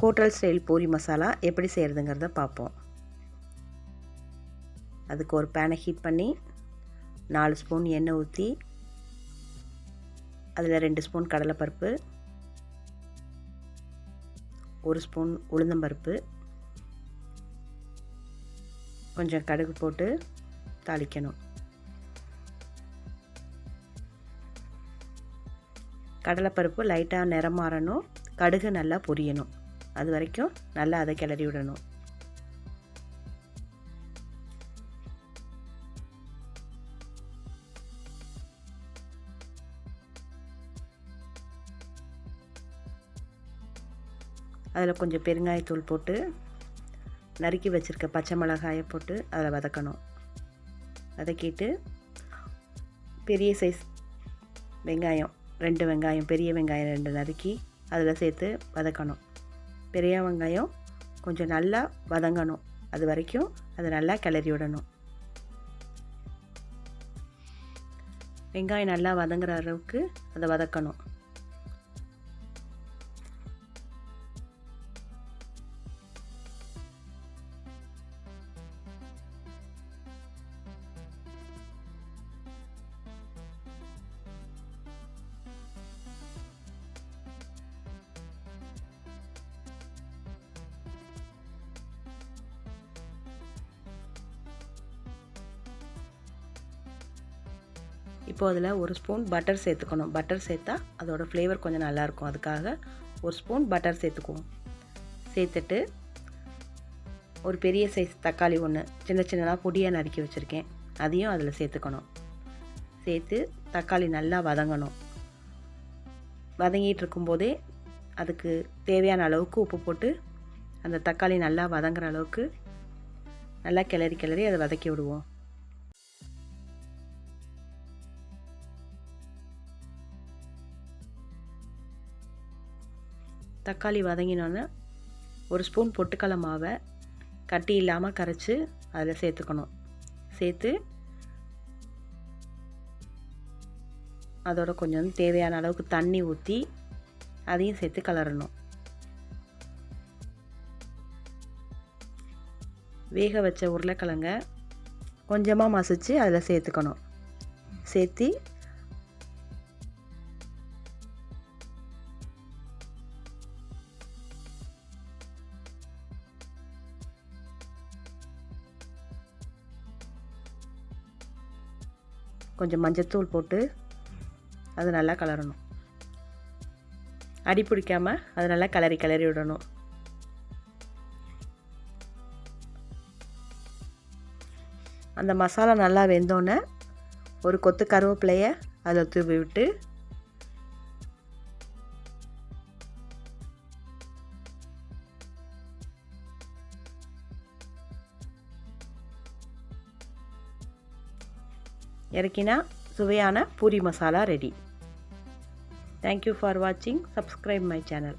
Hotel style puri masala எப்படி செய்கிறதுங்கிறத பார்ப்போம். அதுக்கு ஒரு பேனை ஹீட் பண்ணி 4 ஸ்பூன் எண்ணெய் ஊற்றி அதில் 2 ஸ்பூன் கடலைப்பருப்பு, 1 ஸ்பூன் உளுந்தம்பருப்பு, கொஞ்சம் கடுகு போட்டு தாளிக்கணும். கடலைப்பருப்பு லைட்டாக நிறம் மாறணும், கடுகு நல்லா பொரியணும். அது வரைக்கும் நல்லா அதை கிளறி விடணும். அதில் கொஞ்சம் பெருங்காயத்தூள் போட்டு நறுக்கி வச்சுருக்க பச்சை மிளகாயை போட்டு அதில் வதக்கணும். வதக்கிட்டு பெரிய சைஸ் வெங்காயம் 2 வெங்காயம், பெரிய வெங்காயம் 2 நறுக்கி அதில் சேர்த்து வதக்கணும். பெரிய வெங்காயம் கொஞ்சம் நல்லா வதங்கணும். அது வரைக்கும் அதை நல்லா கிளறி விடணும். வெங்காயம் நல்லா வதங்குற அளவுக்கு அதை வதக்கணும். இப்போது அதில் 1 ஸ்பூன் பட்டர் சேர்த்துக்கணும். பட்டர் சேர்த்தா அதோட ஃப்ளேவர் கொஞ்சம் நல்லாயிருக்கும். அதுக்காக 1 ஸ்பூன் பட்டர் சேர்த்துக்குவோம். சேர்த்துட்டு ஒரு பெரிய சைஸ் தக்காளி 1 சின்ன சின்னதாக பொடியாக நறுக்கி வச்சுருக்கேன், அதையும் அதில் சேர்த்துக்கணும். சேர்த்து தக்காளி நல்லா வதங்கணும். வதங்கிட்டு இருக்கும்போதே அதுக்கு தேவையான அளவுக்கு உப்பு போட்டு அந்த தக்காளி நல்லா வதங்குற அளவுக்கு நல்லா கிளறி அதை வதக்கி விடுவோம். தக்காளி வதங்கினோன்னே 1 ஸ்பூன் பொட்டுக்கடலை மாவை கட்டி இல்லாமல் கரைச்சி அதில் சேர்த்துக்கணும். சேர்த்து அதோட கொஞ்சம் தேவையான அளவுக்கு தண்ணி ஊற்றி அதையும் சேர்த்து கலரணும். வேக வச்ச உருளைக்கிழங்க கொஞ்சமாக மசிச்சு அதில் சேர்த்துக்கணும். சேர்த்து கொஞ்சம் மஞ்சத்தூள் போட்டு அது நல்லா கலரணும். அடி பிடிக்காமல் அது நல்லா கிளறி விடணும். அந்த மசாலா நல்லா வெந்தோன்னே ஒரு கொத்து கருவேப்பிலையை அதில் தூவி விட்டு இறக்கினா சுவையான puri masala ready. Thank you for watching. Subscribe my channel.